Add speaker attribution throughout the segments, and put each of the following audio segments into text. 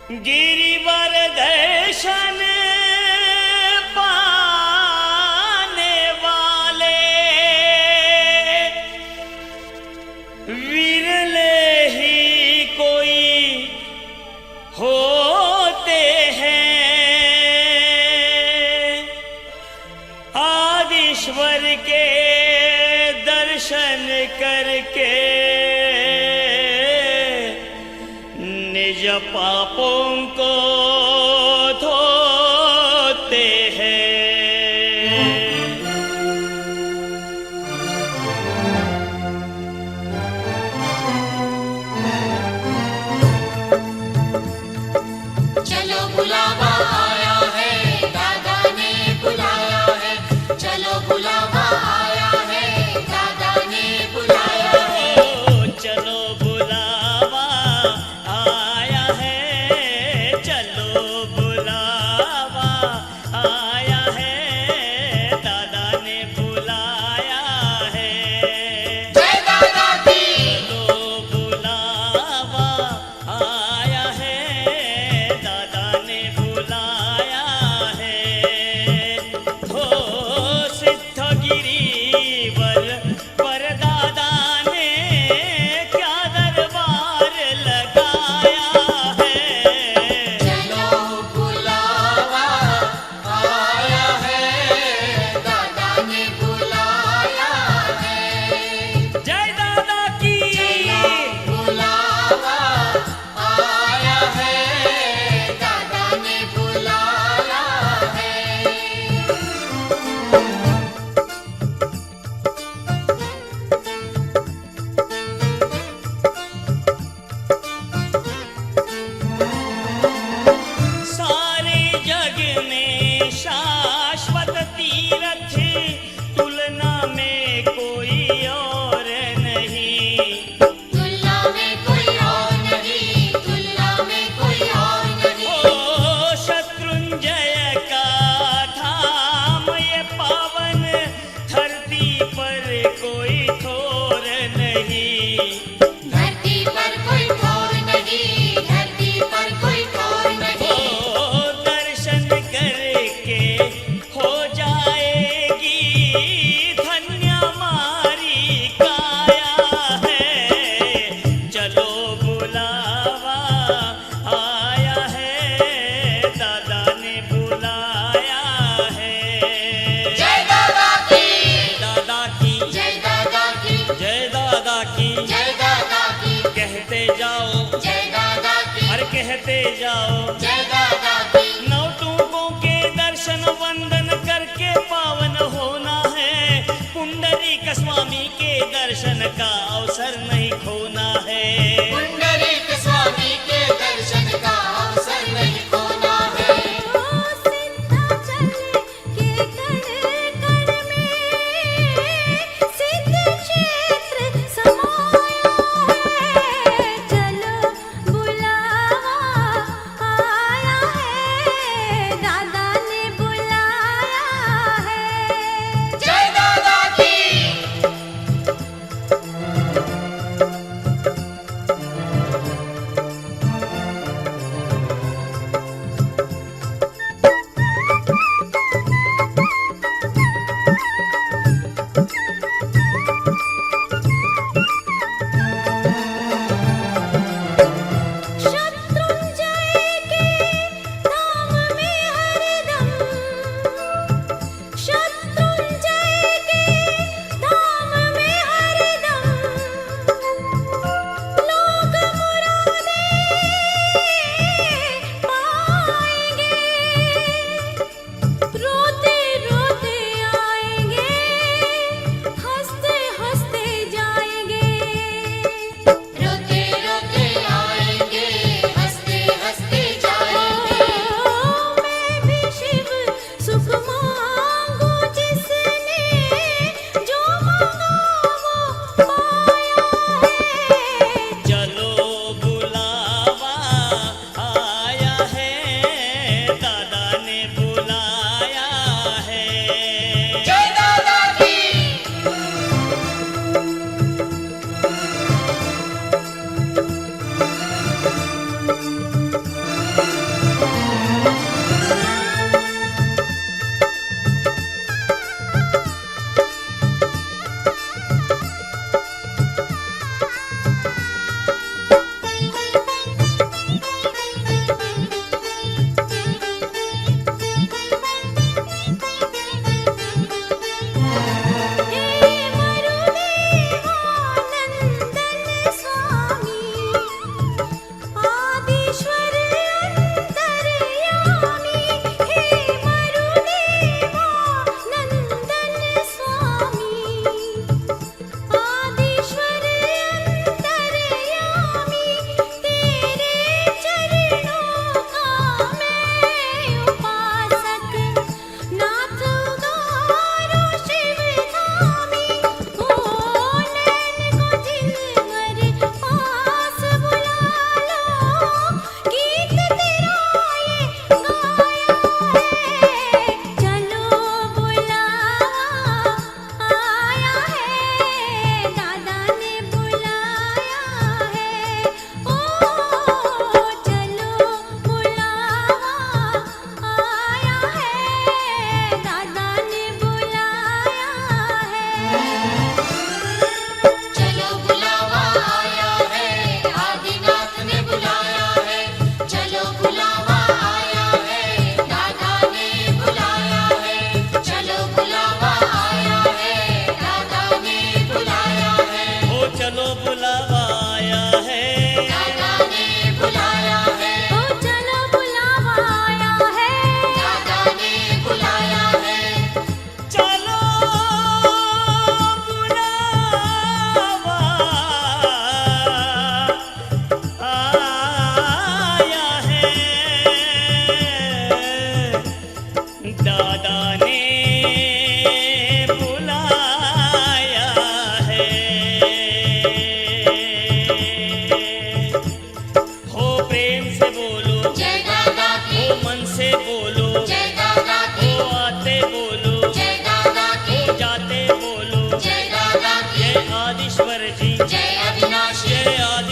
Speaker 1: गिरिवर दर्शन पाने वाले विरले ही कोई होते हैं। आदिश्वर के दर्शन करके निज पापों को धोते हैं।
Speaker 2: चलो बुलावा आया है, दादा ने बुलाया है। चलो बुलावा आया है, दादा ने बुलाया है।
Speaker 1: चलो बुलावा आया है, चलो बुलावा आया है, दादा ने बुलाया है।
Speaker 2: जय दादा की,
Speaker 1: चलो बुलावा आया है, दादा ने बुलाया है। हो सिद्धगिरीवर पर दादा ने क्या दरबार लगाया है।
Speaker 2: चलो बुलावा आया है, दादा ने बुलाया है।
Speaker 1: जय दादा की,
Speaker 2: बुलावा आया है, दादा ने बुलाया है।
Speaker 1: सारे जग में शाश्वत तीर्थ तुलना में कोई और नहीं।
Speaker 2: तुलना में कोई और नहीं, तुलना में कोई और नहीं।
Speaker 1: ओ शत्रुंजय का धाम ये पावन धरती पर कोई थोर नहीं।
Speaker 2: धरती पर कोई ठोर नहीं, धरती पर कोई ठोर
Speaker 1: ओ
Speaker 2: नहीं।
Speaker 1: दर्शन करके हो जाएगी धन्य हमारी काया है। चलो बुलावा आया है, दादा ने बुलाया है।
Speaker 2: जय दादा की,
Speaker 1: दादा की,
Speaker 2: जय दादा की,
Speaker 1: जय दादा की,
Speaker 2: जय दादा की,
Speaker 1: कहते जाओ,
Speaker 2: जय दादा की,
Speaker 1: हर कहते जाओ।
Speaker 2: जय दादा की।
Speaker 1: नवटूकों के दर्शन वंदन करके पावन होना है। पुंडरीक स्वामी के दर्शन का अवसर नहीं खोना है।
Speaker 2: पुंडरीक स्वामी के दर्शन का अवसर नहीं खोना है।
Speaker 3: सिद्धाचल के कण कण में सिद्ध क्षेत्र समाया है। चलो बुलावा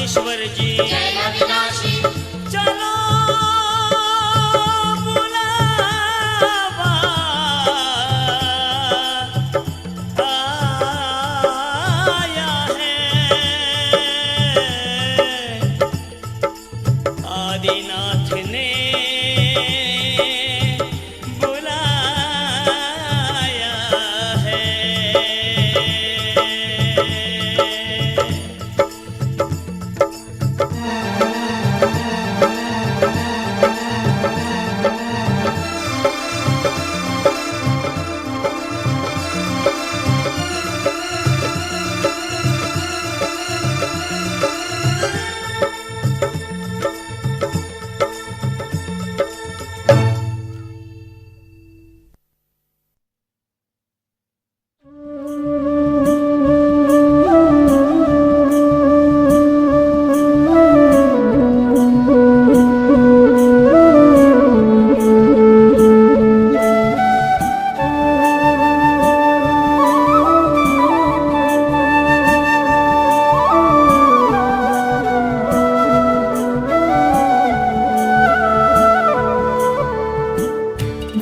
Speaker 1: ईश्वर जी
Speaker 2: जय अविनाशी
Speaker 1: चलो बुलावा आया है आदिनाथ ने बुलाया है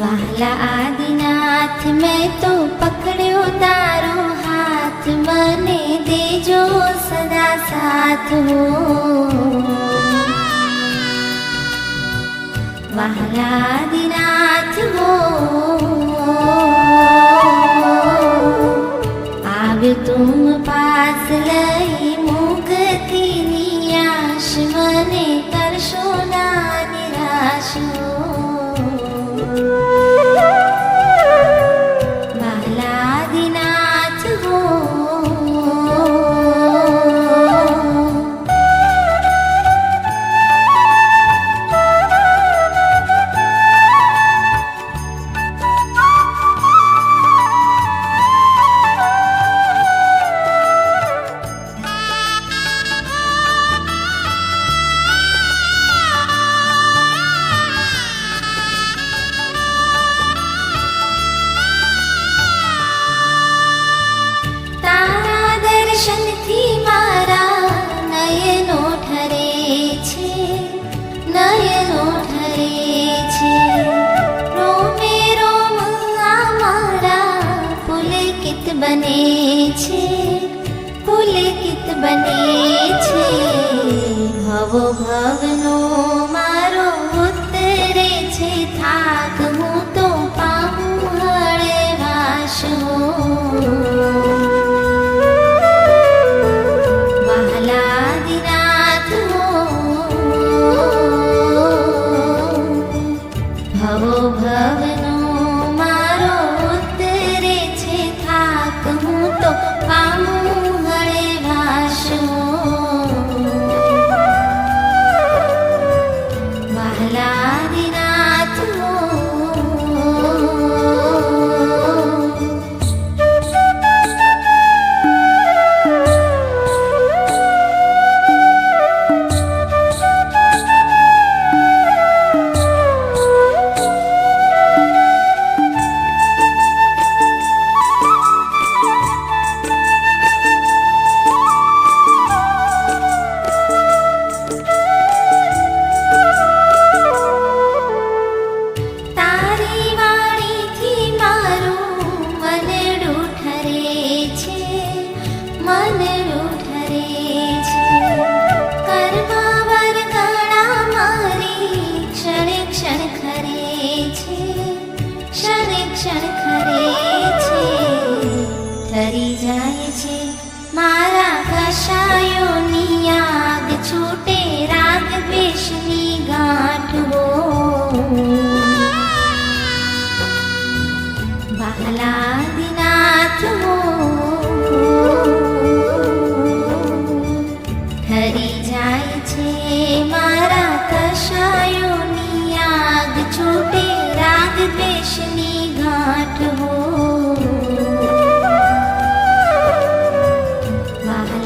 Speaker 3: વાલા આદિનાથ મેં તો પકડ્યો તારો હાથ મને દેજો સદા સાથ હો વાલા આદિનાથ હો આવ્યો તુમ પાસ લઈ મુગથી નિયાશ મને કરશો ના નિરાશ હો વાલાદિનાથ હો તારા દર્શનથી મારા નયનો ઠરે છે નયનો ઠરે છે રોમે રોમ આ મારા પુલકિત બને છે પુલકિત બને છે ભવો ભવનો મારો ઉતરે છે થાક હું તો પામું હળવાશ હો વાલાદિનાથ હો ભવો ભવનો મારો ઉતરે છે થાક હું તો પામું હળવાશ હો વાલાદિનાથ હો તારી વાણીથી મારું મનડું ઠરે છે મનડું ઠરે છે કરવા વરગણા મારી ક્ષણે ક્ષણ ખરે છે ક્ષણે ક્ષણ ખરે છે ઠરી જાય છે મારા કશાયોની આગ છૂટે રાગ દ્વેષની ગાંઠ હો વાલાદિનાથ હો ઠરી જાય છે મારા કશાયોની આગ છૂટે રાગ દ્વેષની ગાંઠ હો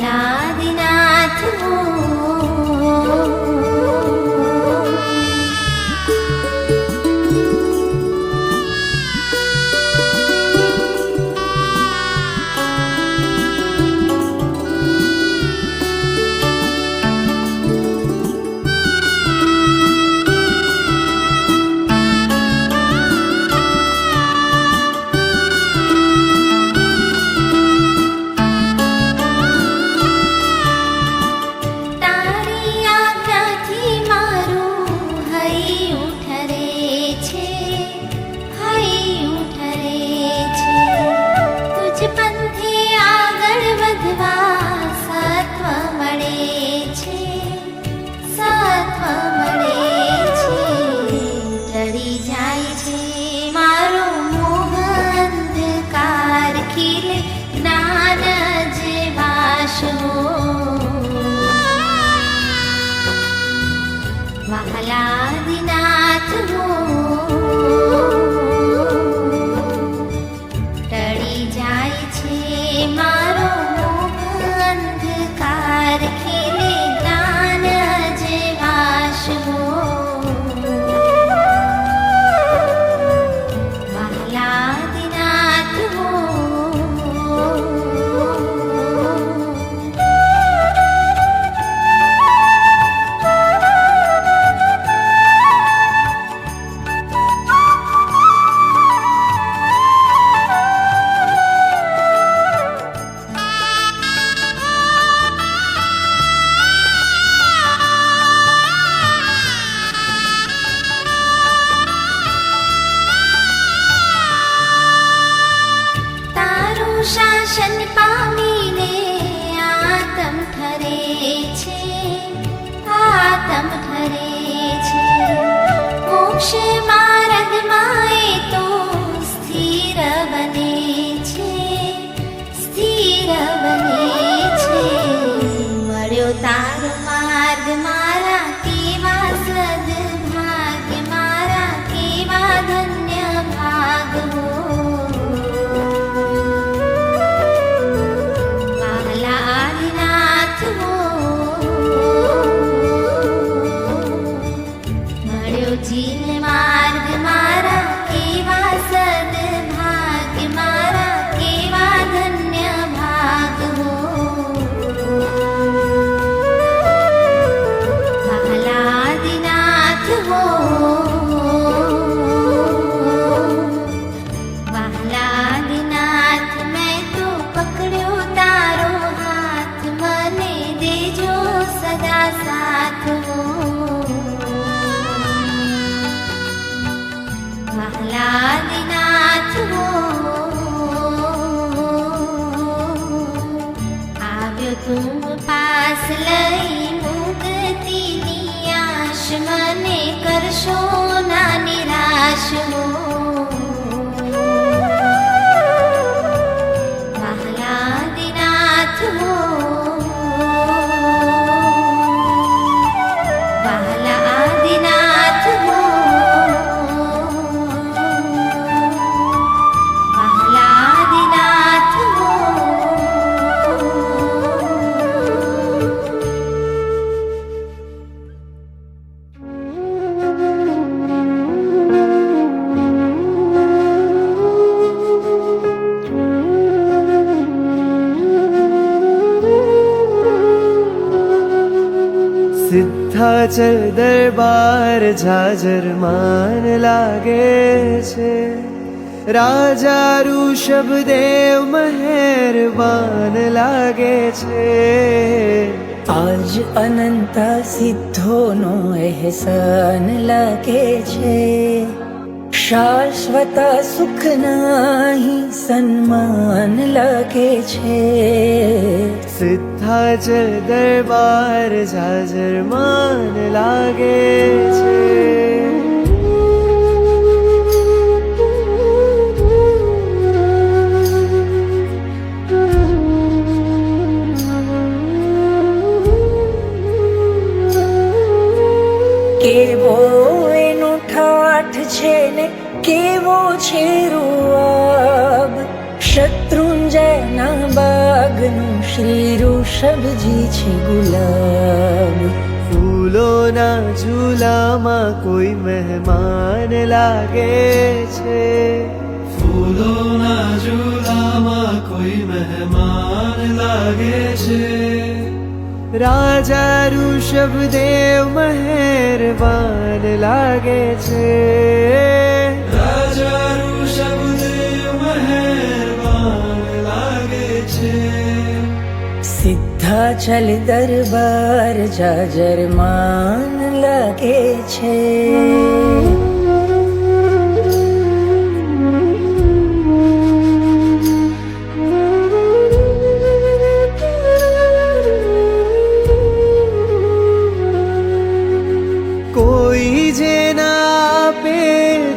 Speaker 3: વાલાદિનાથ હો પારમ ઠરે છે. મોક્ષ માર્ગમાં એ તો સ્થિર બને છે, સ્થિર બને છે. મળ્યો તારો માર્ગ મારા કેવા સદભાગ્ય, મારા કેવા ધન્ય ભાગ હો. વહાલા આદિનાથ હો, મળ્યો જીન માર્ગ મારા કેવા સદભાગ્ય, મારા કેવા ધન્ય ભાગ હો. વહાલા આદિનાથ હો, વહાલા આદિનાથ મેં તો પકડ્યો તારો હાથ, મને દેજો સદા સાથ હો. વહાલા આદિનાથ હો, આવ્યો તું પાસ લઈ મુક્તિની આશ, મને કરશો ના નિરાશ હો. વહાલા આદિનાથ હો, વહાલા આદિનાથ હો, વહાલા આદિનાથ હો.
Speaker 4: સિદ્ધાચલ દરબાર જાજરમાન લાગે છે, રાજા ઋષભદેવ મહેરબાન લાગે છે.
Speaker 5: આજ અનંત સિદ્ધોનો અહેસાન લાગે છે, શાશ્વત સુખનાહી સન્માન લાગે છે.
Speaker 4: સિદ્ધાચલ દરબાર જાજરમાન લાગે છે.
Speaker 5: કેવો એનો ઠાઠ છે ને કેવો છે રૂઆબ, શત્રુંજયના બાગનું શ્રી ઋષભજી છે ગુલાબ.
Speaker 4: ફૂલોના ઝૂલામાં કોઈ મહેમાન લાગે છે, ફૂલોના ઝૂલામાં કોઈ મહેમાન લાગે છે. રાજા ઋષભદેવ મહેરબાન લાગે છે, રાજા ઋષભદેવ મહેરબાન લાગે છે.
Speaker 5: સિદ્ધાચલ દરબાર જાજરમાન લાગે છે.
Speaker 4: કોઈ જેના આપે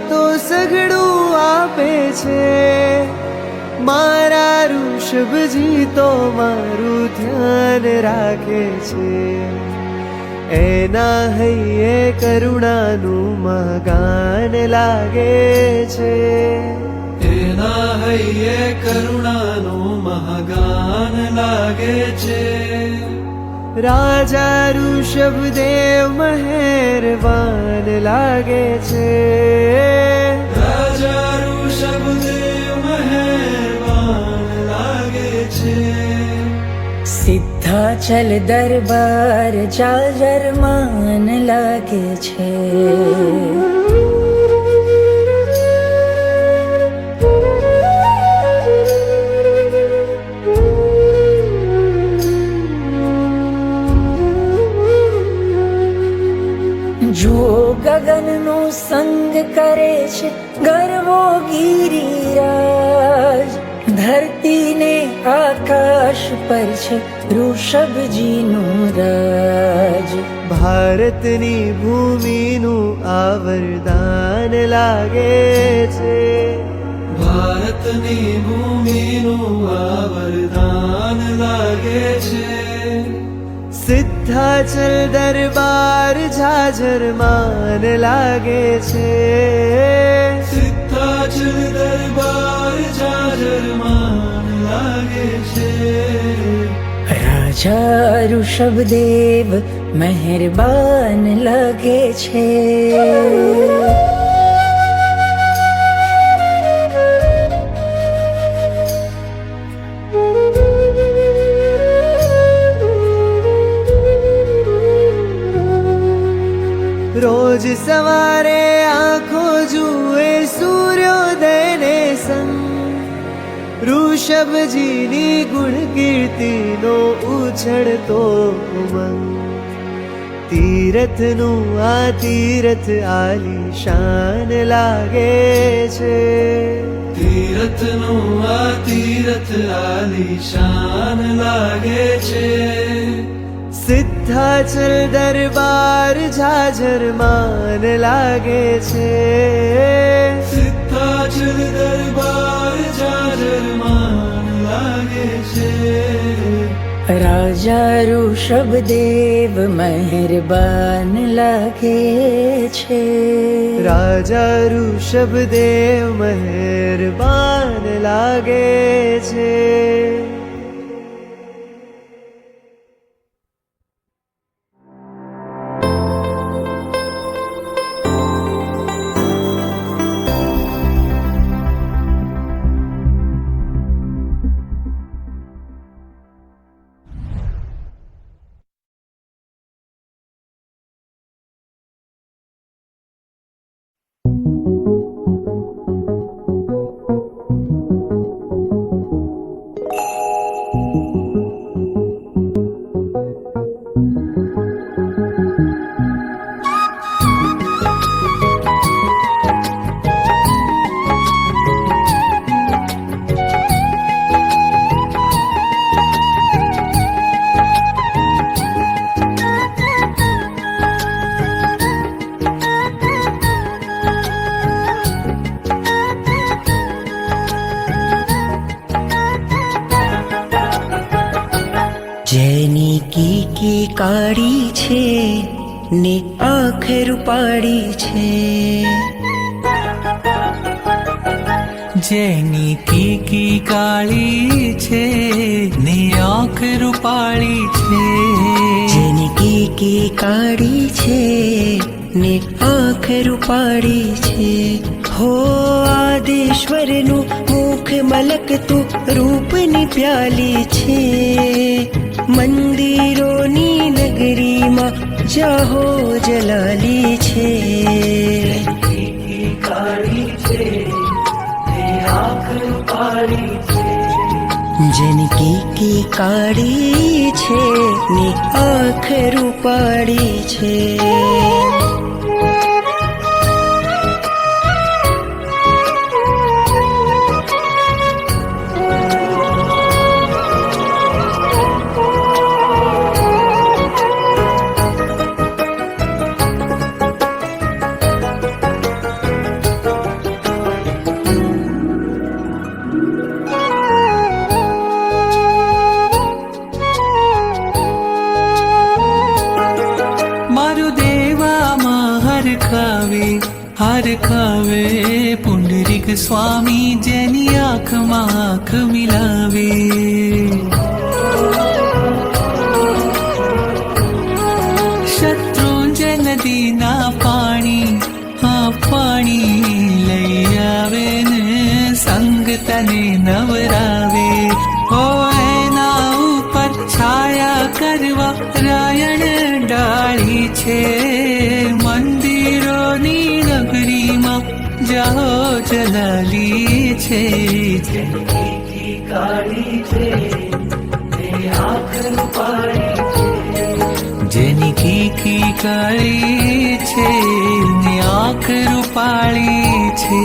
Speaker 4: તો સઘળું આપે છે, મારા ઋષભજી તો મારું ધ્યાન રાખે છે. એના હૈયે કરુણાનું મહાગાન લાગે છે, એના હૈયે કરુણાનું મહાગાન લાગે છે. રાજા ઋષભદેવ મહેરબાન લાગે છે, રાજા ઋષભદેવ મહેરબાન લાગે છે.
Speaker 5: સિદ્ધાચલ દરબાર જાજરમાન લાગે છે. જો ગગનનો સંગ કરે છે ગરવો ગિરિરાજ, ધરતીને આકાશ પર છે ઋષભજીનું રાજ.
Speaker 4: ભારતની ભૂમિનું આ વરદાન લાગે છે. ભારતની ભૂમિનું આ વરદાન લાગે છે. સિદ્ધાચલ દરબાર જાજરમાન લાગે છે. સિદ્ધાચલ દરબાર જાજરમાન લાગે છે.
Speaker 5: રાજા ઋષભદેવ મહેરબાન લાગે છે.
Speaker 4: રોજ સવારે આંખો જુએ સૂર્યોદયને સંગ, ઋષભજીની ગુણ કીર્તિનો ઉછળતો ઉમંગ. તીરથનું આ તીરથ આલીશાન લાગે છે. તીરથનું આ તીરથ આલીશાન લાગે છે. સિદ્ધાચલ દરબાર જાજરમાન લાગે છે. સિદ્ધાચલ દરબાર જાજરમાન લાગે છે.
Speaker 5: રાજા ઋષભદેવ મહેરબાન લાગે છે.
Speaker 4: રાજા ઋષભદેવ મહેરબાન લાગે છે.
Speaker 5: જેની કીકી કાળી છે ને આંખ રૂપાળી છે.
Speaker 6: જેની કીકી કાળી છે ને આંખ રૂપાળી છે.
Speaker 5: જેની કીકી કાળી છે ને આંખ રૂપાળી છે. હો આદેશ્વરનું મુખ મલકતું રૂપની પ્યાલી છે. મંદિરોની નગરીમાં જાહો જલાલી છે. જેની કીકી કાળી છે ને આંખ રૂપાળી છે.
Speaker 6: હરખાવે પુંડરીક સ્વામી જેની આંખમાં આંખ મિલાવે. શત્રુંજય નદીના પાણી લઈ આવે ને સંગ તને નવરાવે. હો એના ઉપર છાયા કરવા રાયણ ડાળી છે. મંદિરોની નગરીમાં જાહો જલાલી છે. જેની કાળી છે ને આંખ રૂપાળી છે. જેની કીકી કાળી છે ને આંખ રૂપાળી છે.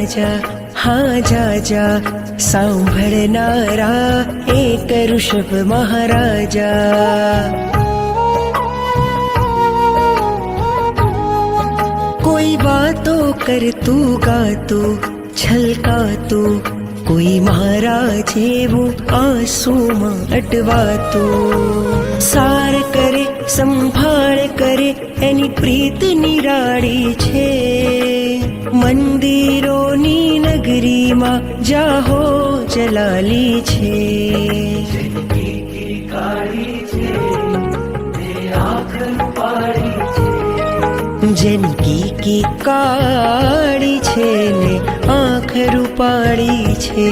Speaker 5: જા હા જા જા સાંભળનારા એક ઋષભ મહારાજા કોઈ વાતો કરતું ગાતું છલકાતું કોઈ મારા જેવું આંસુમાં અટવાતું સાર કરે સંભાળ કરે એની પ્રીત નિરાળી છે મંદિરોની નગરીમાં જાહો જલાલી છે જનકી કી કાળી છે ને આંખ રૂપાળી છે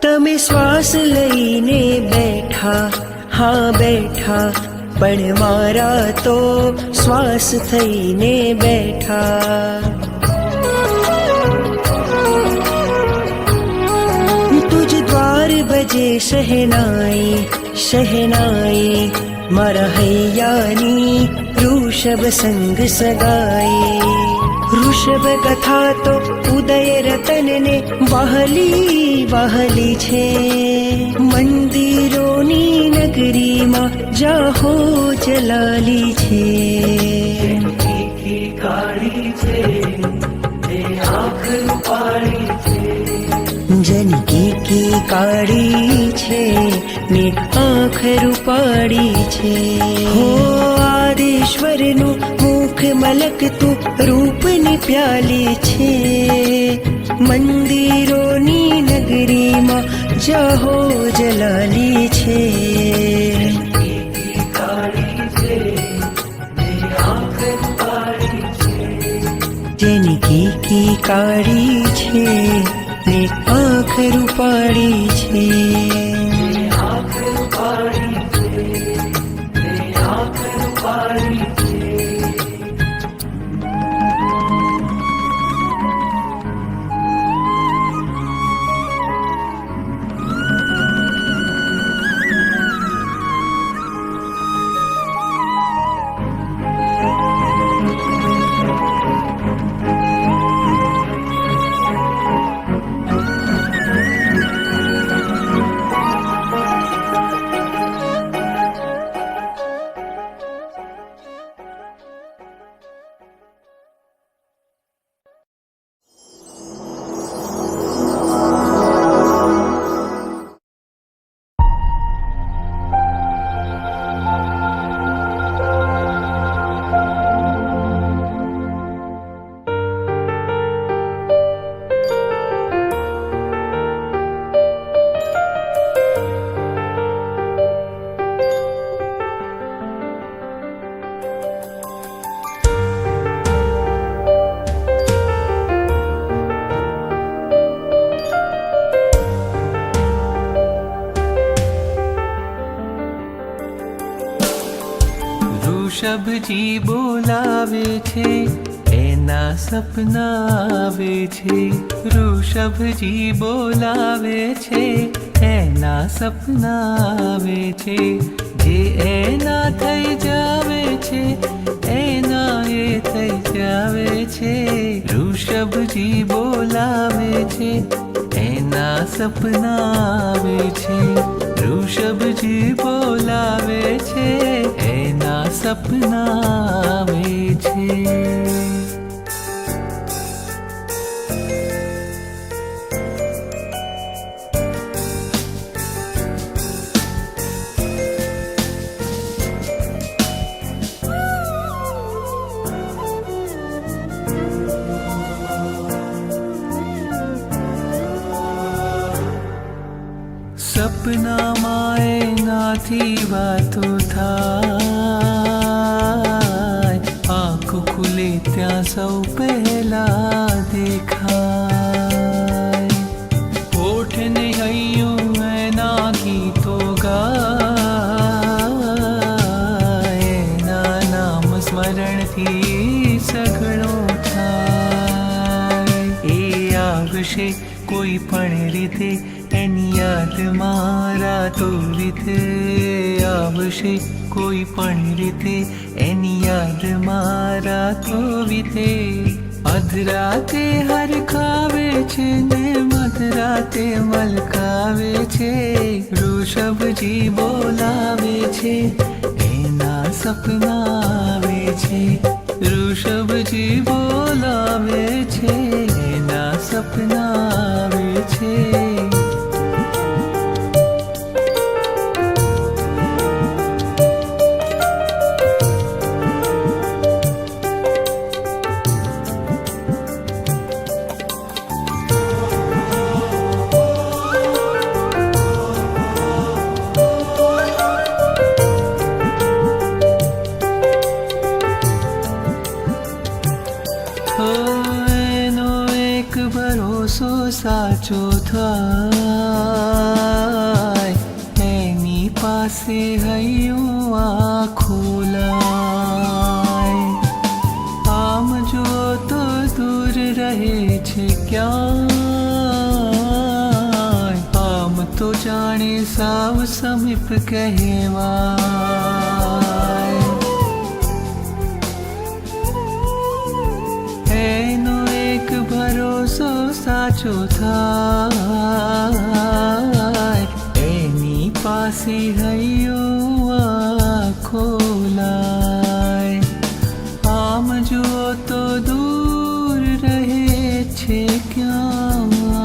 Speaker 5: તમે શ્વાસ લઈને બેઠા હા બેઠા પણ મારા તો શ્વાસ થઈને બેઠા તુજ દ્વાર બજે શહેનાઈ શહેનાઈ મારા હૈયાની ઋષભ સંગ સગાઈ ઋષભ કથા તો ઉદય રતન ને વહલી વહલી છે મંદિરોની નગરીમાં જાહો જલાલી છે જનકી કી કાળી છે ને આંખ રૂપાળી છે હો આદેશ્વરનું મુખ મલકતું રૂપની પ્યાલી છે મંદિરોની નગરીમાં જાહો જલાલી છે જનકી કી કાળી છે ને આંખ રૂપાળી છે
Speaker 6: ઋષભજી બોલાવે છે એના સપના આવે છે ઋષભજી બોલાવે છે એના સપના આવે છે જે એના થઈ જાવે છે એના એ થઈ જાવે છે ઋષભજી બોલાવે છે એના સપના આવે છે ઋષભજી બોલાવે છે એના સપના આવે છે સપનામાં એનાથી વાતો થાય આંખ ખુલે ત્યાં સૌ પહેલા लीला देखाय। ओठ ने हयो एना गीतो गाय, एना नाम स्मरण थी सगळो थाय। ए आवशे कोई पण रीते एनी याद मारा तो रीते आवशे कोई पण रीते एनी याद मारा तो रीते। અધરાતે હરખાવે છે ને મધરાતે મલકાવે છે, વૃષભજી બોલાવે છે એના સપના આવે છે। વૃષભજી બોલાવે છે એના સપના આવે છે। એનો એક ભરોસો સાચો થાય, એની પાસે હૈયું આખો લાય। આમ જો તો દૂર રહે છે ક્યાંય, આમ તો જાણે સાવ સમીપ કહેવાય। એનો એક ભરોસો સાચો થાય, એની પાસે હૈયો આખો લાય। આમ જુઓ તો દૂર રહે છે ક્યાંય,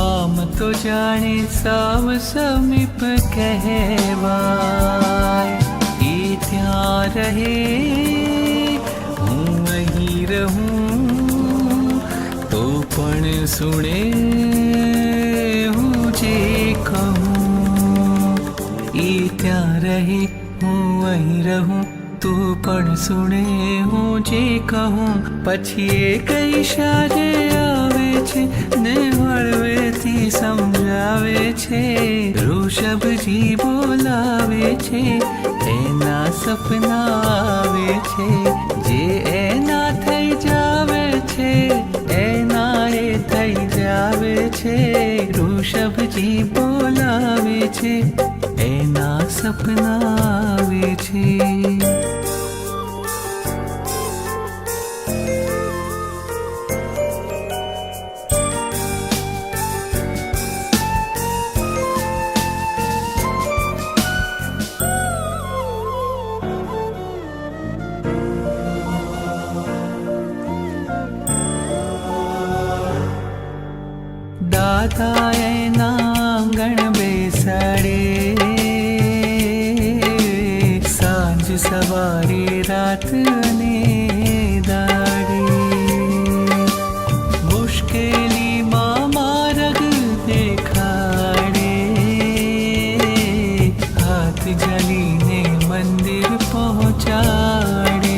Speaker 6: આમ તો જાણે સાવ સમીપ કહેવાય। એ ત્યાં રહે रहूं तो पण सुने हूँ जे कहूँ। ये त्या रहे हूँ वहीं रहूं तो पण सुने हूँ जे कहूँ। પછી કઈ શારે આવે છે ને હળવેથી સમજાવે છે, વૃષભજી બોલાવે છે એના સપના આવે છે। જે એના થઈ જાવે છે એના એ થઈ જાવે છે, વૃષભજી બોલાવે છે એના સપના આવે છે। દાદા એના આંગણ બેસાડે, સાંજ સવારે રાત અને દાડે। મુશ્કેલીમાં માર્ગ દેખાડે, હાથ જલીને મંદિર પહોંચાડે।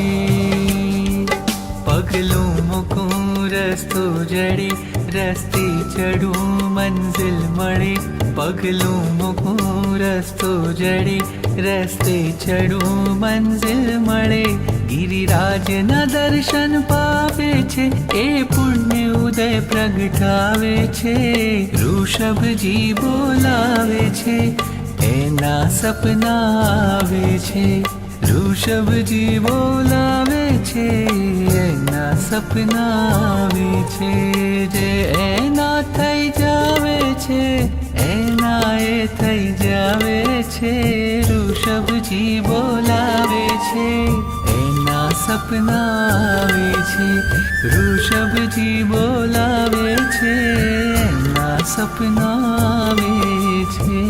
Speaker 6: પગલું મૂકું રસ્તો જડે, રસ્તે ચડું મંઝિલ મળે। પગલું મૂકું રસ્તો જડે, રસ્તે ચડું મંઝિલ મળે। ગિરિરાજના દર્શન પાવે છે એ પુણ્ય ઉદય પ્રગટાવે છે, વૃષભજી બોલાવે છે એના સપના આવે છે। વૃષભજી બોલાવે છે એના સપના આવે છે। જે એના થઈ જાવે છે એના એ થઈ જાવે છે, વૃષભજી બોલાવે છે એના સપના આવે છે। વૃષભજી બોલાવે છે એના સપના આવે છે।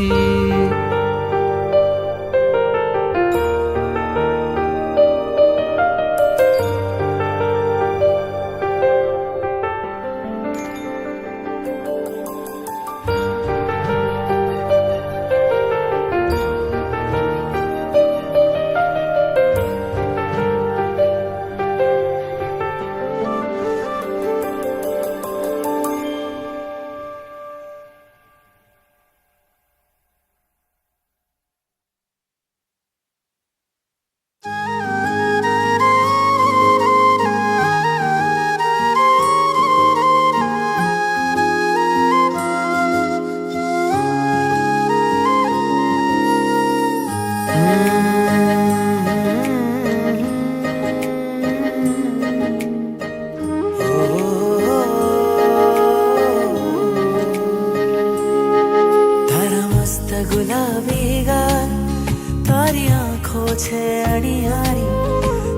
Speaker 6: अणियारी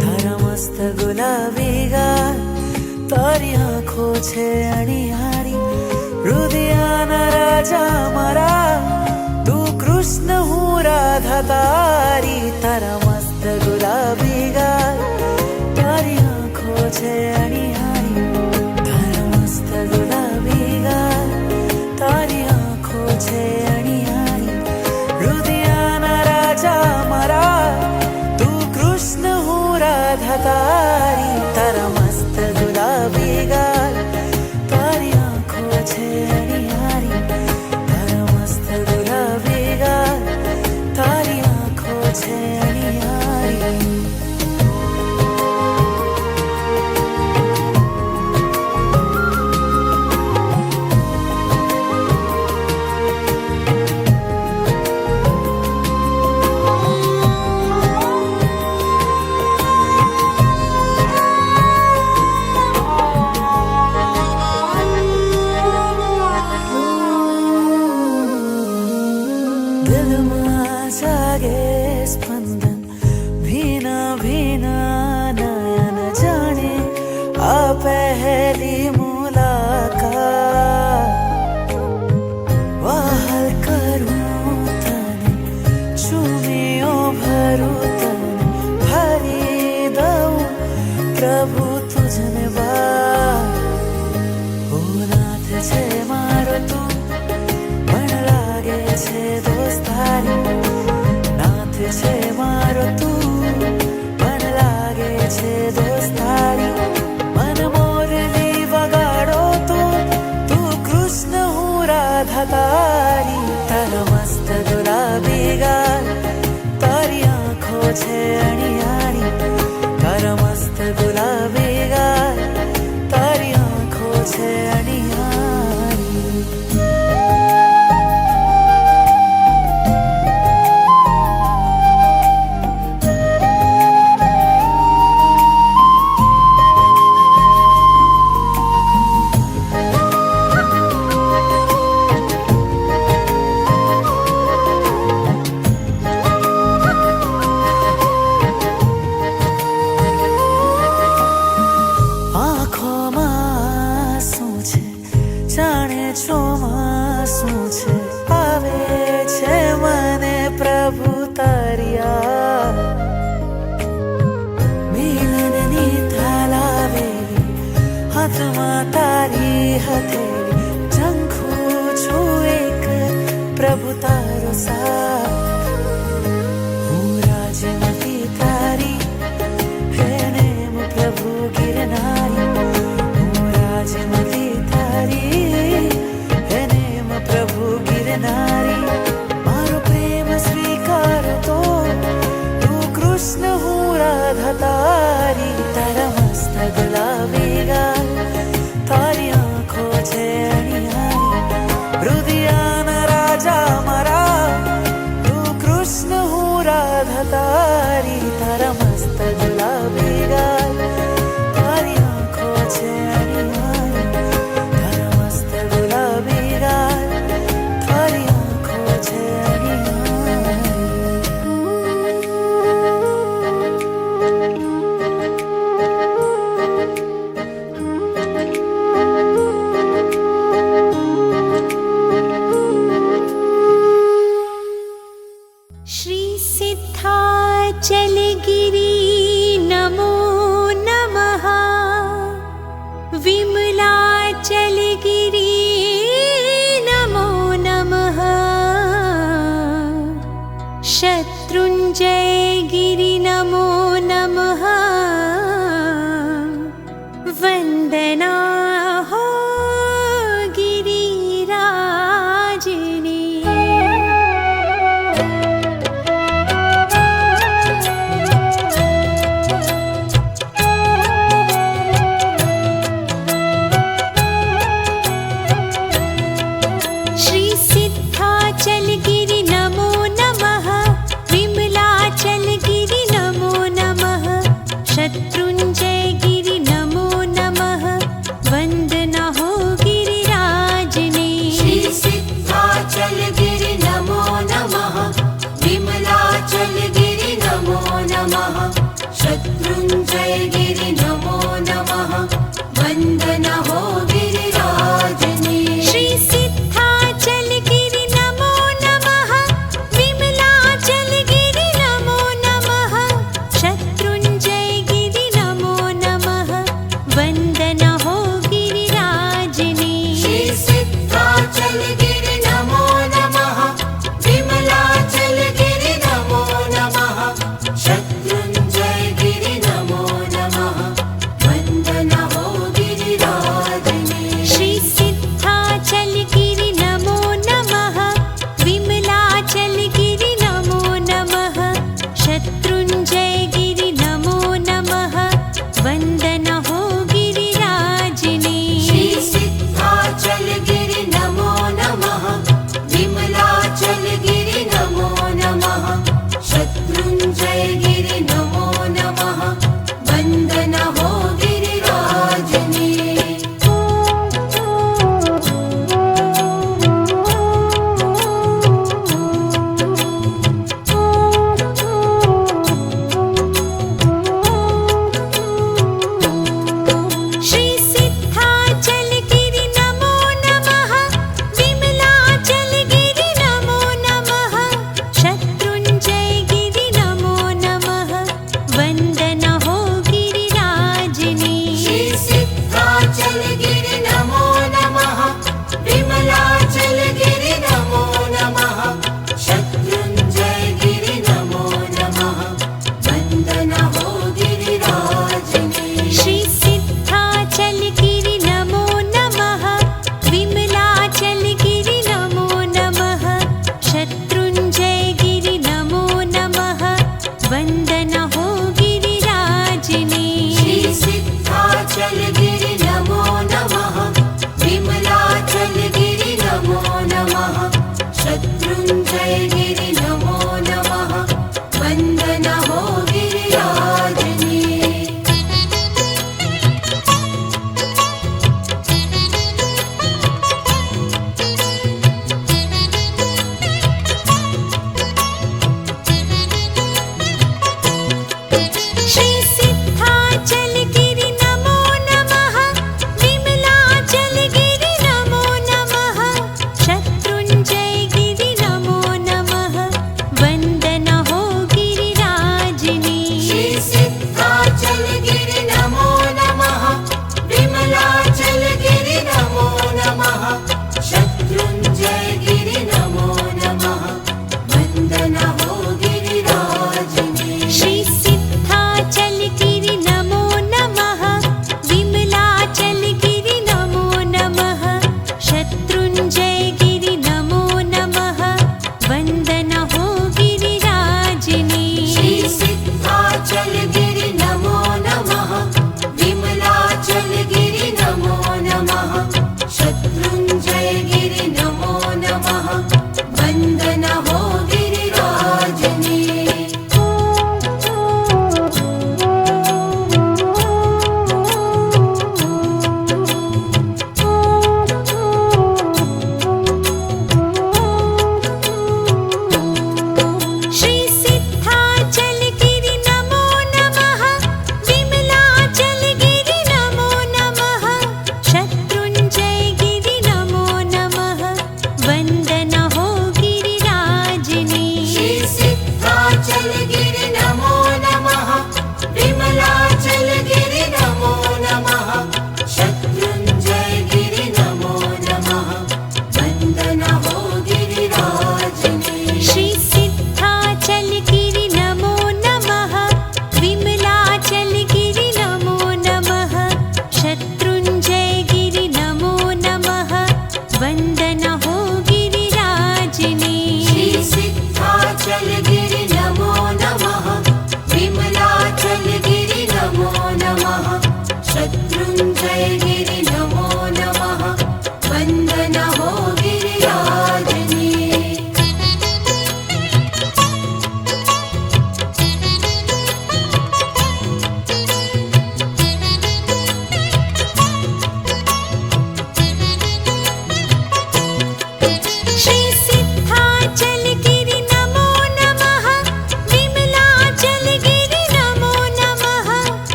Speaker 6: तारा मस्त गुलाबी गाल तारी आँखो छे अणियारी हृदयाना राजा मारा तू कृष्ण हूँ राधा तारी तारा मस्त गुलाबी गाल तारी आँखो छे अणियारी तारा मस्त गुलाबी गाल तारी आँखो छे अणियारी हृदयाना राजा मारा तू कृष्ण हूँ राधा तारी तारा मस्त गुलाबी गाल तारी आँखो छे अणियारी तारा मस्त गुलाबी गाल तारी आँखो छे अणियारी दिल में जागे स्पंदन भीना भीना नयन जाने आ पहली मुलाकात वाहल करूं तने चूमियो भरूं तने भरी दऊं प्रभु तुझने बार ओ नाथ छे मारो तू पण लागे छे दोस्तारी नाथ छे मारो तू पण लागे छे दोस्तारी मन मोरली वगाड़ो तू कृष्ण हूँ राधा तारी तारा मस्त गुलाबी गाल तारी आँखो छे अणियारी तारा मस्त गुलाबी गाल तारी आँखो छे अणियारी આંખોમાં શું છે જાણે ચોમાસું છે આવે છે મને પ્રભુ તારિયા મિલનની થાલાવેલી હાથમાં તારી હથેળી ઝંખું છું એક પ્રભુ તારો સાથ હું રાજમતી તારી હે નેમ પ્રભુ गिरनारी हूँ राजमती तारी है नेम प्रभु गिरनारी मारो प्रेम स्वीकार तो तू कृष्ण हूँ राधा तारी तारा मस्त गुलाबी गाल तारी आँखो छे अणियारी हृदयाना राजा मारा तू कृष्ण हूँ राधा तारी तारा मस्त गुलाबी गाल तारी आँखो छे अणियारी तारा मस्त गुलाबी गाल तारी आँखो छे अणियारी
Speaker 3: श्री सिद्धाचलगिरि नमो नमः विमलाचलगिरि नमो नमः शत्रुञ्जयगिरि नमो नमः वन्दना हो गिरिराजिनी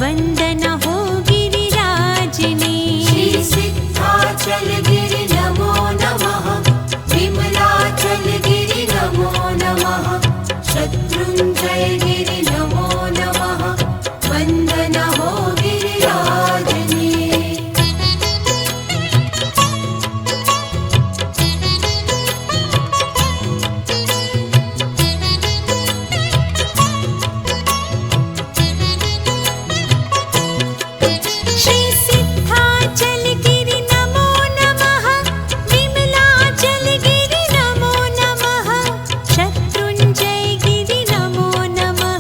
Speaker 3: वंदन हो गिरिराजने
Speaker 2: श्री सिद्धाचल गिरि नमो नमः विमलाचल गिरि नमो नमः शत्रुंजय गिरि नमो नमः वंदन हो गिरिराजने
Speaker 3: श्री सिद्धाचल गिरि नमो नमः विमलाचल गिरि नमो नमः शत्रुंजय गिरि नमो नमः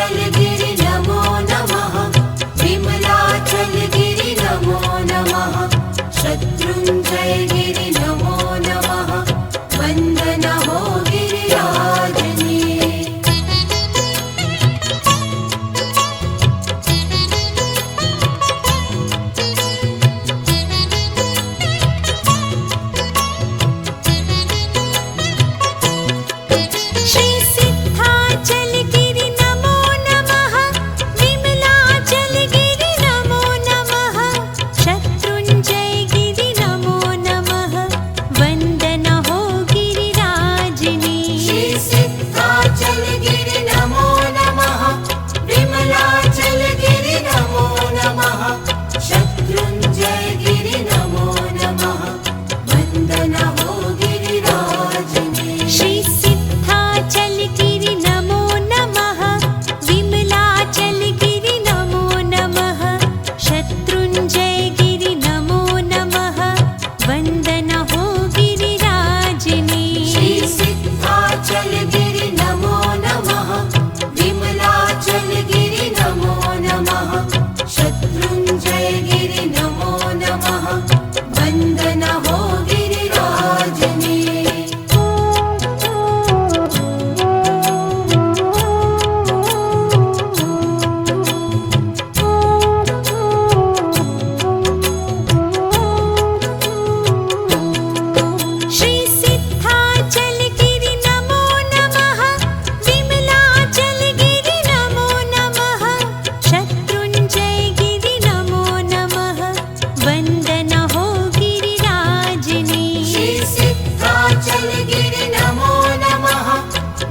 Speaker 2: गिरि नमो नमः विमलाचल गिरि नमो नमः शत्रुञ्जय गिरि नमो नमः वन्दन हो गिरिराजने
Speaker 3: श्री सिद्धाचल गिरि नमो नमः विमलाचल गिरि नमो नमः शत्रुञ्जय गिरि नमो नमः वन्दन हो गिरिराजने
Speaker 2: श्री सिद्धाचल गिरि नमो नमः विमलाचल गिरि नमो नमः शत्रुञ्जय गिरि नमो नमः वन्दन हो गिरिराजने
Speaker 3: श्री सिद्धाचल गिरि नमो नमः विमलाचल गिरि नमो नमः शत्रुञ्जय गिरि नमो नमः वन्दन हो गिरिराजने
Speaker 2: श्री सिद्धाचल गिरि नमो नमः विमलाचल गिरि नमो नमः शत्रुञ्जय गिरि नमो नमः वन्दन हो गिरिराजने
Speaker 3: श्री सिद्धाचल गिरि नमो नमः विमलाचल गिरि नमो नमः शत्रुञ्जय गिरि नमो नमः वन्दन हो गिरिराजने
Speaker 2: श्री सिद्धाचल गिरि नमो नमः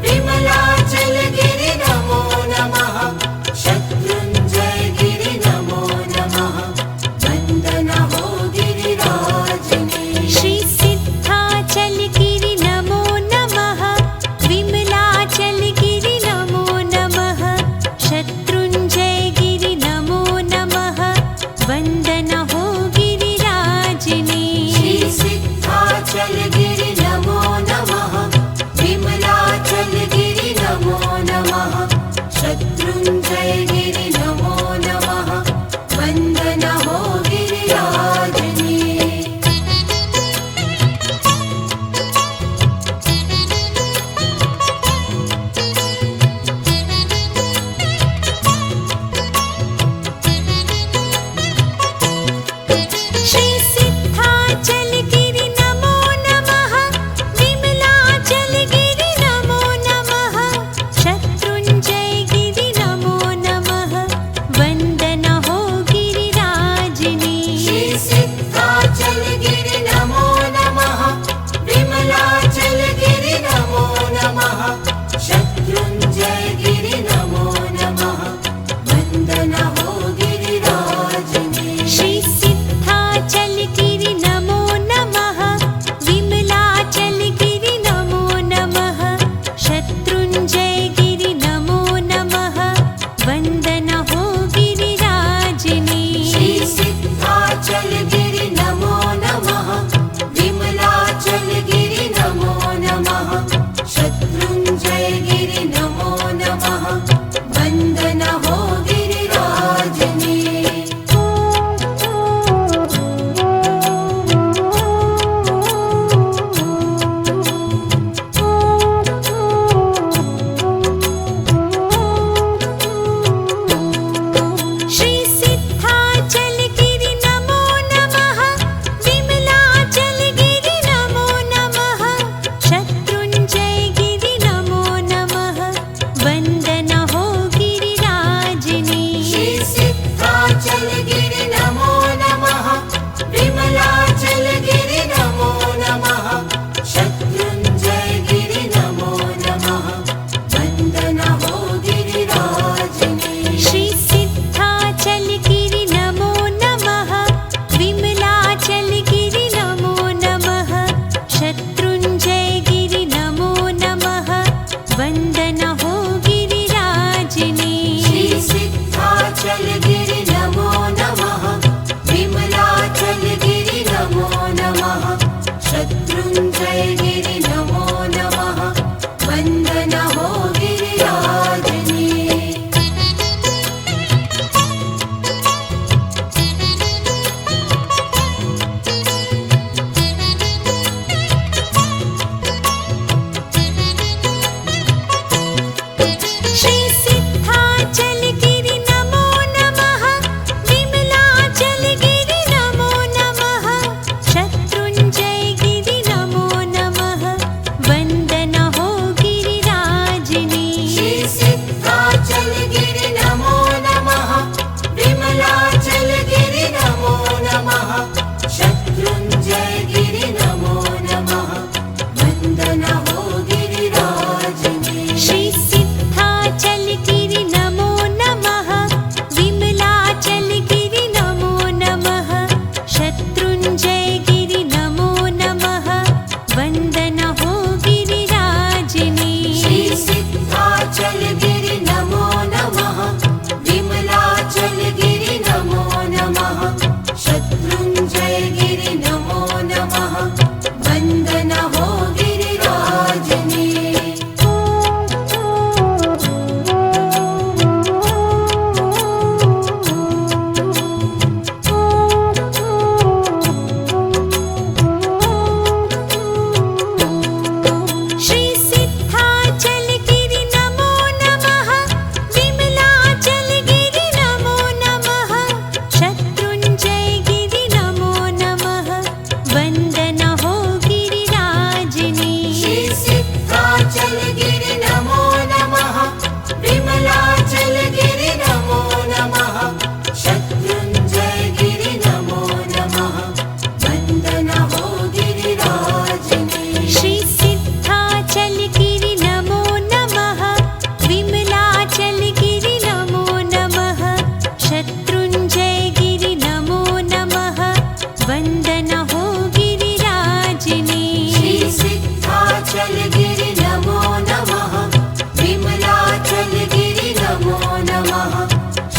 Speaker 2: विमलाचल गिरि नमो नमः शत्रुञ्जय गिरि नमो नमः वन्दन हो गिरिराजने
Speaker 3: श्री सिद्धाचल गिरि नमो नमः विमलाचल गिरि नमो नमः शत्रुञ्जय गिरि नमो नमः वन्दन हो गिरिराजने
Speaker 2: श्री सिद्धाचल गिरि नमो नमः विमलाचल गिरि नमो नमः शत्रुञ्जय गिरि नमो नमः वन्दन हो गिरिराजने
Speaker 3: श्री सिद्धाचल गिरि नमो नमः विमलाचल गिरि नमो नमः शत्रुञ्जय गिरि नमो नमः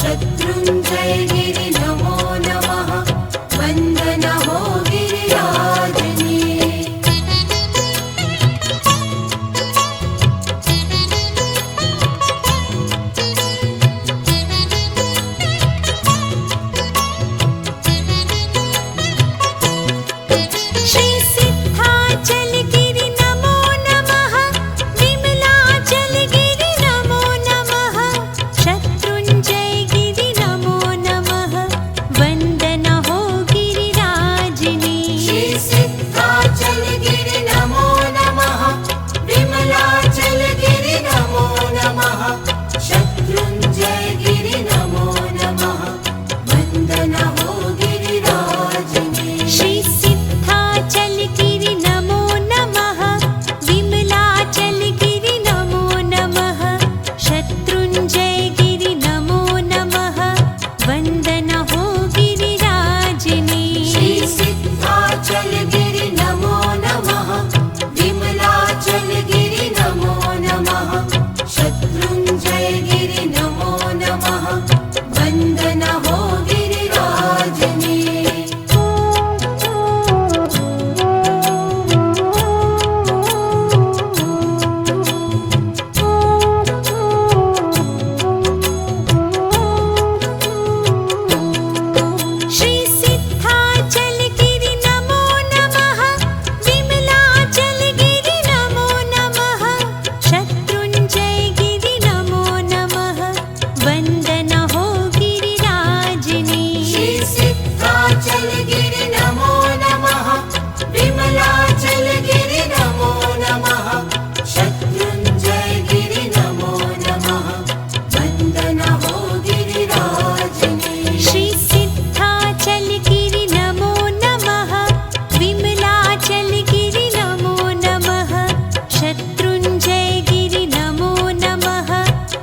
Speaker 2: शत्रुञ्जय गिरि नमो नमः वन्दन हो गिरिराजने
Speaker 3: श्री सिद्धाचल गिरि नमो नमः विमलाचल गिरि नमो नमः शत्रुञ्जय गिरि नमो नमः वन्दन हो गिरिराजने
Speaker 2: श्री सिद्धाचल गिरि नमो नमः विमलाचल गिरि नमो नमः शत्रुञ्जय गिरि नमो नमः वन्दन हो गिरिराजने
Speaker 3: श्री सिद्धाचल गिरि नमो नमः विमलाचल गिरि नमो नमः शत्रुञ्जय गिरि नमो नमः वन्दन हो गिरिराजने
Speaker 2: श्री सिद्धाचल गिरि नमो नमः विमलाचल गिरि नमो नमः शत्रुञ्जय गिरि नमो नमः वन्दन हो गिरिराजने
Speaker 3: श्री सिद्धाचल गिरि नमो नमः विमलाचल गिरि नमो नमः शत्रुञ्जय गिरि नमो नमः वन्दन हो गिरिराजने
Speaker 2: श्री सिद्धाचल गिरि नमो नमः विमलाचल गिरि नमो नमः शत्रुञ्जय गिरि नमो नमः वन्दन हो गिरिराजने
Speaker 3: श्री सिद्धाचल गिरि नमो नमः विमलाचल गिरि नमो नमः शत्रुञ्जय गिरि नमो नमः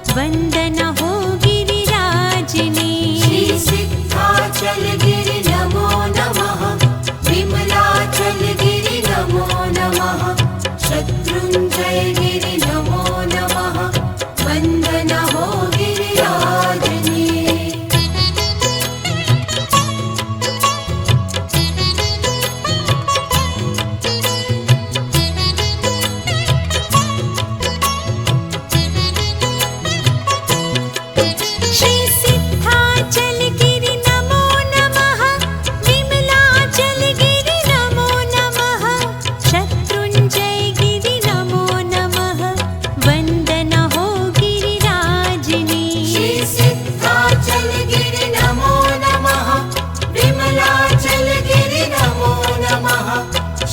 Speaker 3: वन्दन हो गिरिराजने
Speaker 2: श्री सिद्धाचल गिरि नमो नमः विमलाचल गिरि नमो नमः शत्रुञ्जय गिरि नमो नमः वन्दन हो गिरिराजने
Speaker 3: श्री सिद्धाचल गिरि नमो नमः विमलाचल गिरि नमो नमः शत्रुञ्जय गिरि नमो नमः वन्दन हो गिरिराजने
Speaker 2: श्री सिद्धाचल गिरि नमो नमः विमलाचल गिरि नमो नमः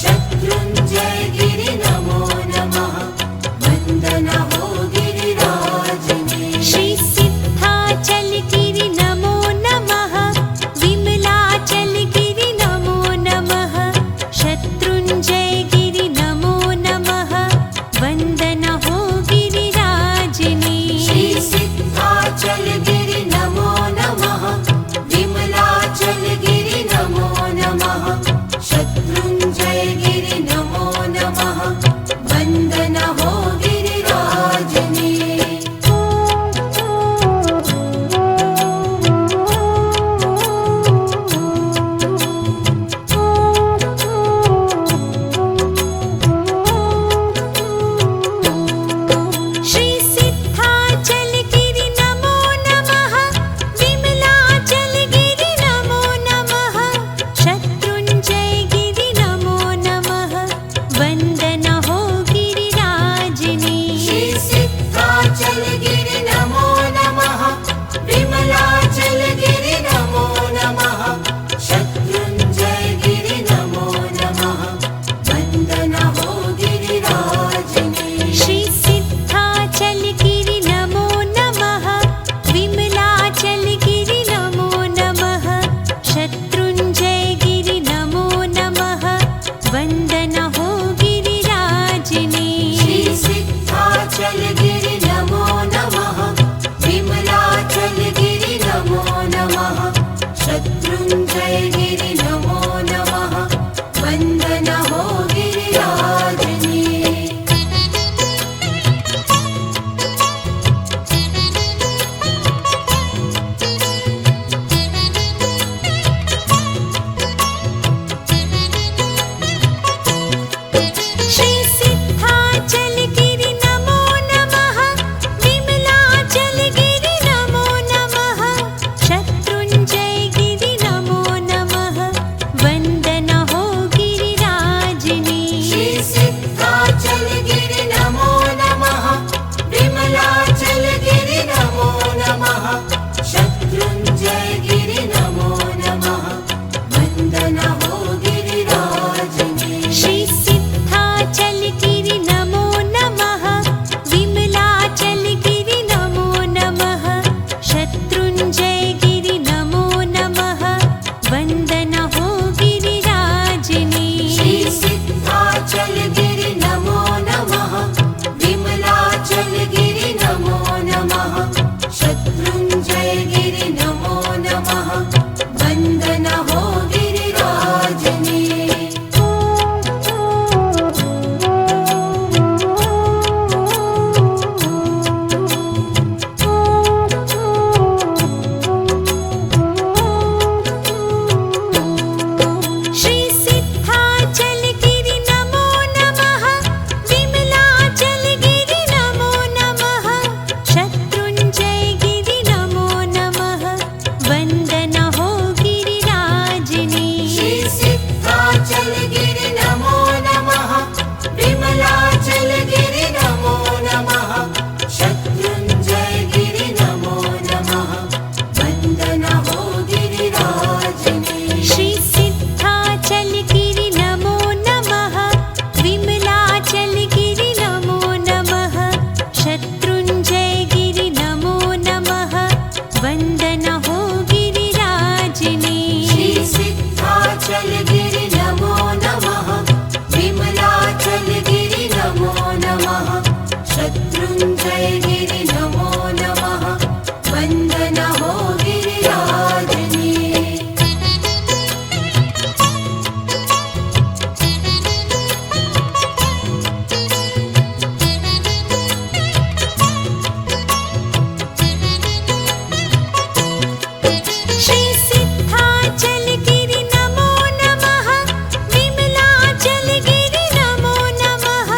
Speaker 2: शत्रुञ्जय गिरि नमो नमः वन्दन हो गिरिराजने
Speaker 3: श्री सिद्धाचल गिरि नमो नमः विमलाचल गिरि नमो नमः शत्रुञ्जय गिरि नमो नमः वन्दन हो गिरिराजने
Speaker 2: श्री सिद्धाचल गिरि नमो नमः विमलाचल गिरि नमो नमः शत्रुञ्जय गिरि नमो नमः वन्दन हो गिरिराजने
Speaker 3: श्री सिद्धाचल गिरि नमो नमः विमलाचल गिरि नमो नमः शत्रुञ्जय गिरि नमो नमः वन्दन हो गिरिराजने
Speaker 2: श्री सिद्धाचल गिरि नमो नमः विमलाचल गिरि नमो नमः शत्रुञ्जय गिरि नमो नमः वन्दन हो गिरिराजने
Speaker 3: श्री सिद्धाचल गिरि नमो नमः विमलाचल गिरि नमो नमः शत्रुञ्जय गिरि नमो नमः वन्दन हो गिरिराजने
Speaker 2: श्री सिद्धाचल गिरि नमो नमः विमलाचल गिरि नमो नमः शत्रुञ्जय गिरि नमो नमः वन्दन हो गिरिराजने
Speaker 3: वंदन हो गिरिराजने।
Speaker 6: श्री सिद्धाचल गिरि नमो नमः, विमलाचल गिरि नमो नमः, शत्रुंजय गिरि नमो नमः, वंदन हो गिरिराजने।
Speaker 3: श्री सिद्धाचल गिरि नमो नमः, विमलाचल गिरि नमो नमः,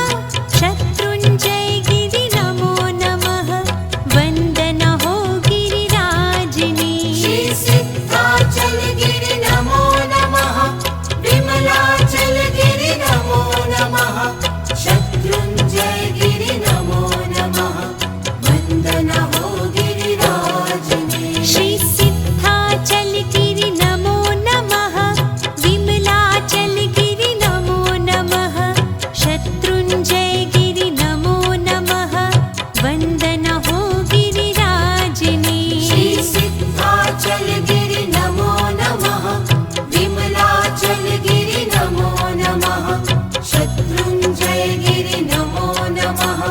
Speaker 3: शत्रुंजय गिरि नमो नमः, वंदन हो गिरिराजने।
Speaker 6: श्री सिद्धाचल गिरि नमो नमः, विमलाचल गिरि नमो नमः, शत्रुंजय गिरि नमो नमः, वंदन हो गिरिराजने।
Speaker 3: श्री सिद्धाचल गिरि नमो नमः, विमलाचल गिरि नमो नमः, शत्रुंजय गिरि नमो नमः, वंदन हो गिरिराजने।
Speaker 6: श्री सिद्धाचल गिरि नमो नमः, विमलाचल गिरि नमो नमः, शत्रुंजय गिरि नमो नमः,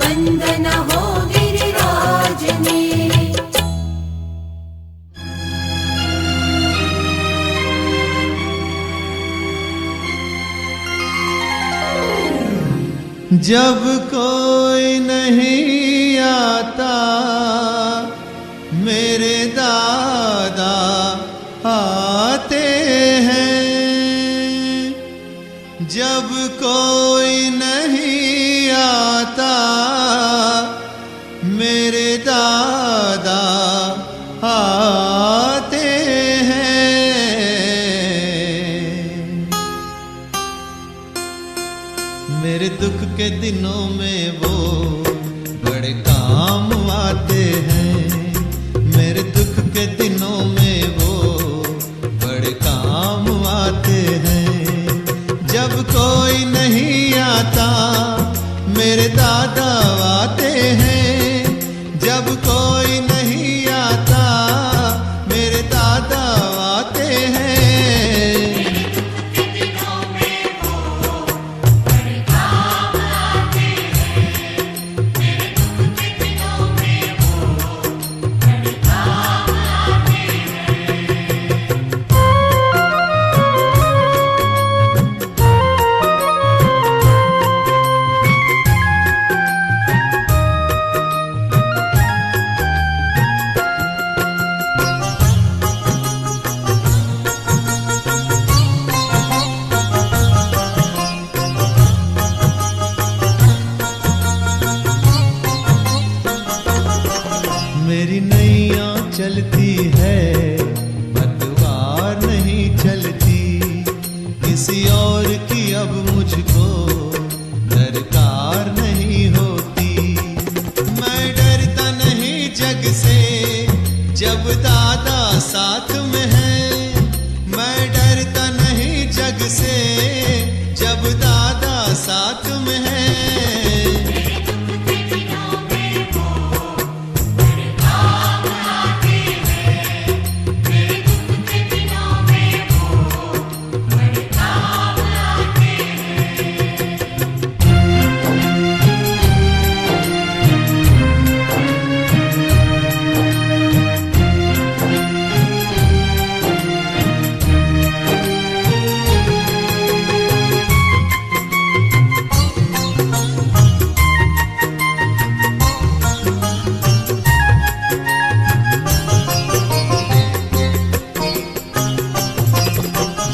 Speaker 6: वंदन हो गिरिराजने।
Speaker 4: जब कोई नहीं आता मेरे दादा आते हैं। जब कोई नहीं आता मेरे दादा आते हैं। मेरे दुख के दिनों में वो बड़े काम आते हैं। मेरे दुख के दिनों में वो बड़े काम आते हैं। जब कोई नहीं आता मेरे दादा आते हैं। जब कोई नहीं आता मेरे दादा आते हैं। मेरी नैया चलती है पतवार नहीं चलती। किसी और की अब मुझको दरकार नहीं होती। मैं डरता नहीं जग से जब दादा साथ में है। मैं डरता नहीं जग से जब दादा साथ में है।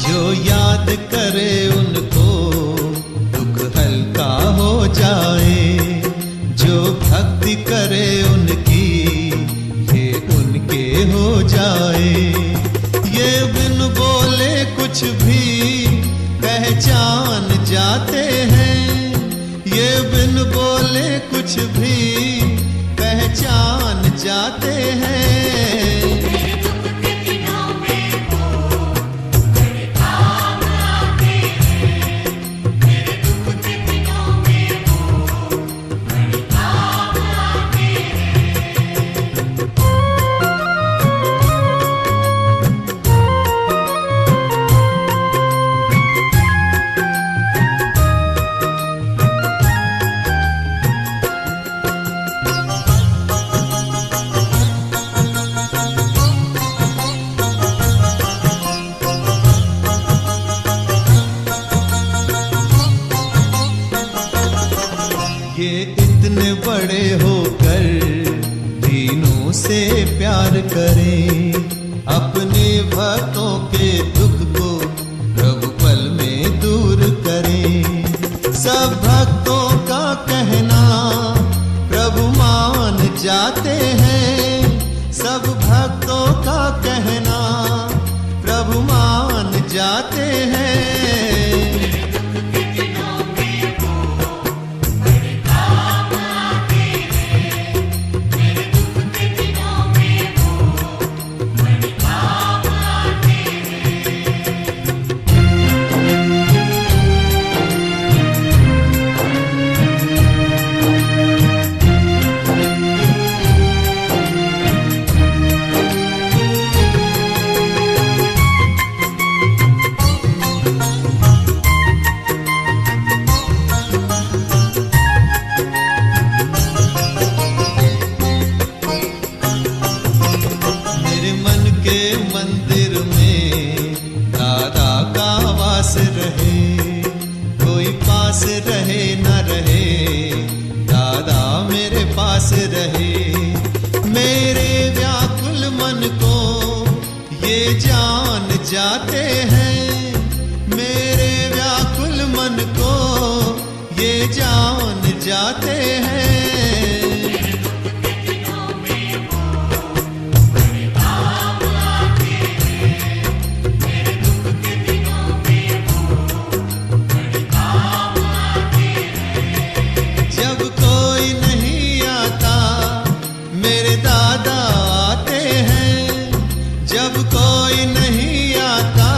Speaker 4: जो याद करे उनको दुख हल्का हो जाए। जो भक्ति करे उनकी ये उनके हो जाए। ये बिन बोले कुछ भी पहचान जाते हैं। ये बिन बोले कुछ भी पहचान जाते हैं। करें, अपने भक्तों के दुख को प्रभु पल में दूर करें। सब भक्तों का कहना प्रभु मान जाते हैं, सब भक्तों का कहना प्रभु मान जाते हैं। मेरे मन के मंदिर में दादा का वास रहे, कोई पास रहे न रहे, दादा मेरे पास रहे। मेरे व्याकुल मन को ये जान जाते हैं, मेरे व्याकुल मन को ये जान जाते हैं। जब कोई नहीं आता मेरे दादा आते हैं, जब कोई नहीं आता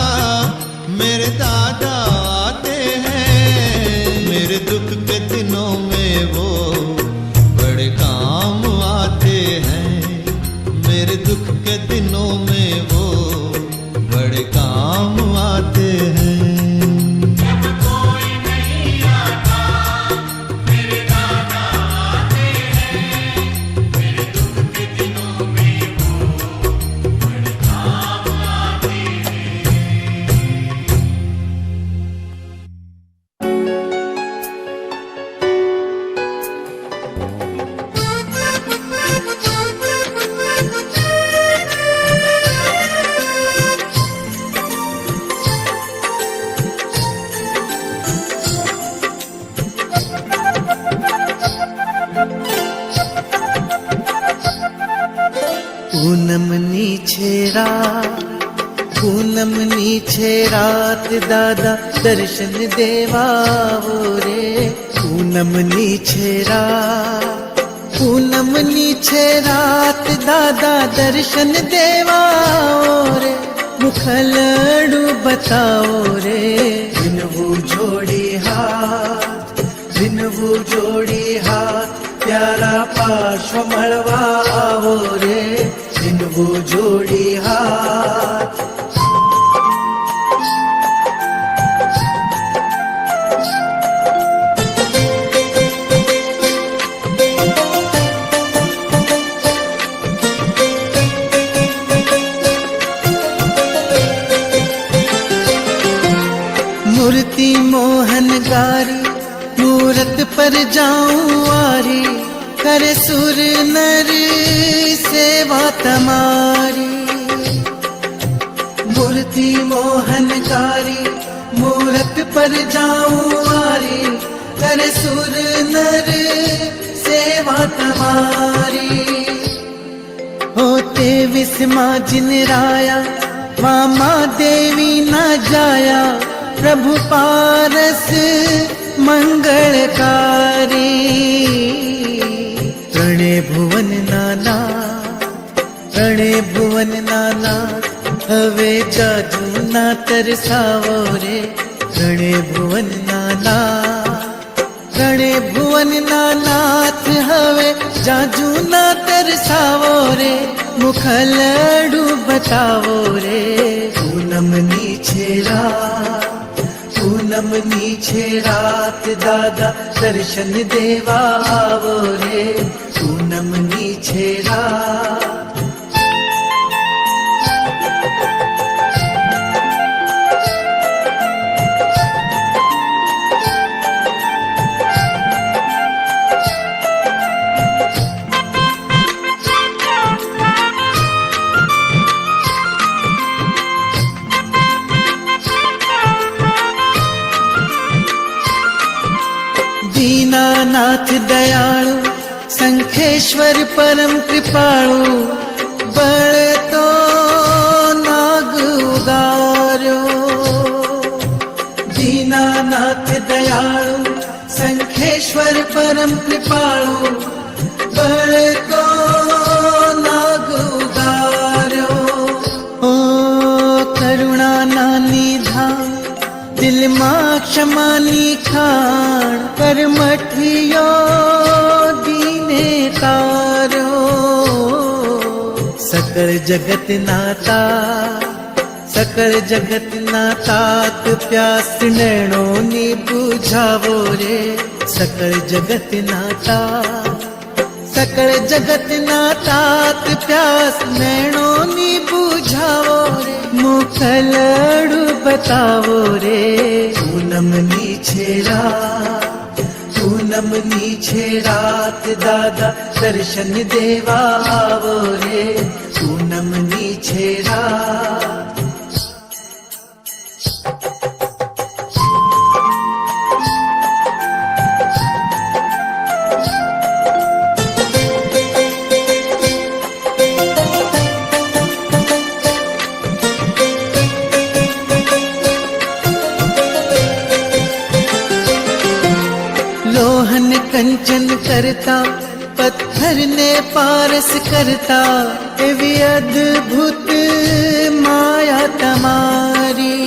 Speaker 4: मेरे दादा आते हैं। मेरे दुख के दिनों में वो बड़े काम आते हैं, मेरे दुख के दिनों में वो बड़े काम आते हैं।
Speaker 5: पूनमनी छे रात दादा दर्शन देवाओ रे। पूनमनी छे रात दादा दर्शन देवाओ रे। मुखलड़ू बताओ रे, बिनवू जोड़ी हाथ प्यारा पार्श्व मळवाओ रे। बिनवू जोड़ी हाथ मूर्ति मोहन गारी, मूरत पर जाऊं आरी। करे सुर नर सेवा तमारी। मूर्ति मोहन गारी, मूरत पर जाऊं आरी। करे सुर नर सेवा तमारी। होते विस्मा जिन राया, मामा देवी न जाया। प्रभु पारस मंगलकारी। त्रणे भुवन नाना हवे जादू ना तरसावो रे। त्रणे भुवन नानाथ हवे जादू ना तरसावो रे। मुखलड़ू बतावो रे। पूनमनी छे रात दादा दर्शन देवा आवो रे। पूनमनी छे रात
Speaker 4: दीनानाथ दयाळु शंखेश्वर परम कृपाळु बळ तो नाग उगार्यो दीनानाथ दयाळु शंखेश्वर परम कृपाळु बळ तो नाग उगार्यो ओ करुणा निधान दिल मां क्षमानी खाण करमठियो दीने तारो सकल जगत नाता सकल जगत नातात प्यास नैणो नी बुझावो रे सकल जगत नाता सकल जगत नातात प्यास नैणो नी बुझावो रे मुखलड़ू बतावो रे पूनमनी छेरा पूनमनी छेरात दादा दर्शन देवा आवो रे पूनमनी छेरा लोहन कंचन करता पत्थर ने पारस करता एवी अद्भुत माया तमारी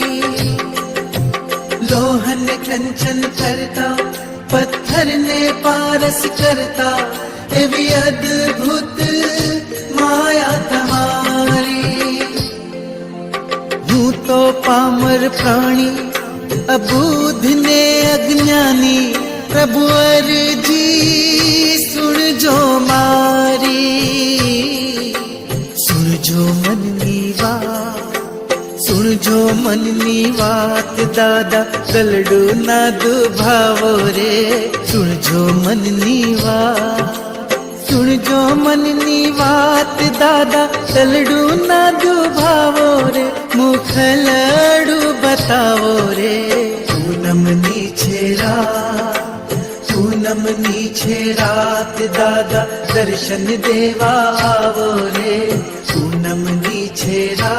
Speaker 4: लोहन कंचन करता पत्थर ने पारस करता एवी अद्भुत माया तमारी हूँ तो पामर प्राणी अबूध ने अज्ञानी प्रभु अर्जी सुन जो मारी सुन जो मननी बात दादा कलडू ना दुभावो रे सुन जो मननी बात दादा कलडू ना दुभावो रे मुखलड़ू बतावो रे पूनमनी छेरा पूनमनी छेरात दादा दर्शन देवा आवो रे पूनमनी छेरा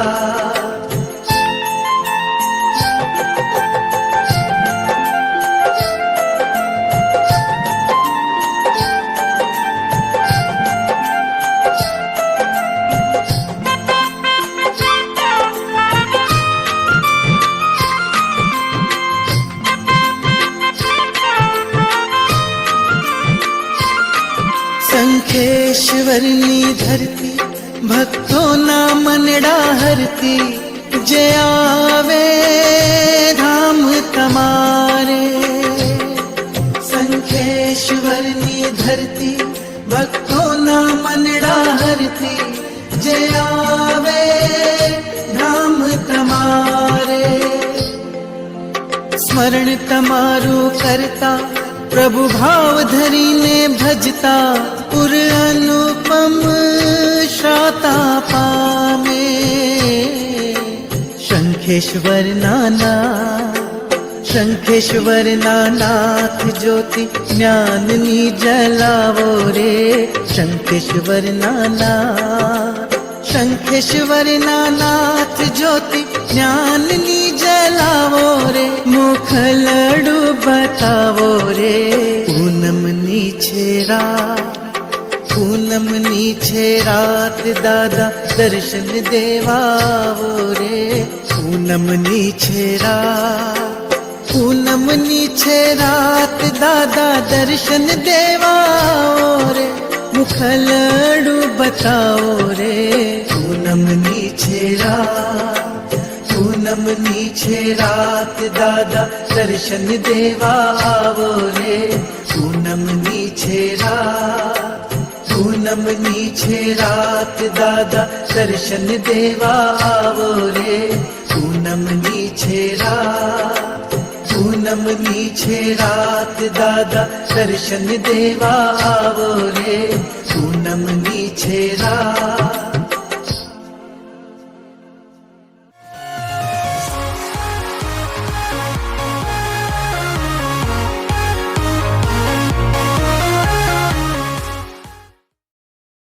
Speaker 4: शंखेश्वरनी धरती भक्तों ना मनड़ा हरती जय आवे धाम तमारे शंखेश्वरनी धरती भक्तों ना मनड़ा हरती जय आवे धाम तमारे स्मरण तमारू करता प्रभु भाव धरी ने भजता पुर अनुपम श्राता पामे शंखेश्वर नानाथ ज्योति ज्ञाननी जलावो रे शंखेश्वर नानाथ ज्योति ज्ञाननी जलावो रे मुखलड़ू बतावो रे पूनमनी छेरात दादा दर्शन देवावो रे पूनमनी छेरात दादा दर्शन देवावो रे मुखलड़ू बताओ रे पूनमनी छेरात दादा दर्शन देवा आवो रे पूनमनी छेरात दादा दर्शन देवा आवो रे पूनमनी छेरात दादा दर्शन देवा आवो रे पूनमनी छेरा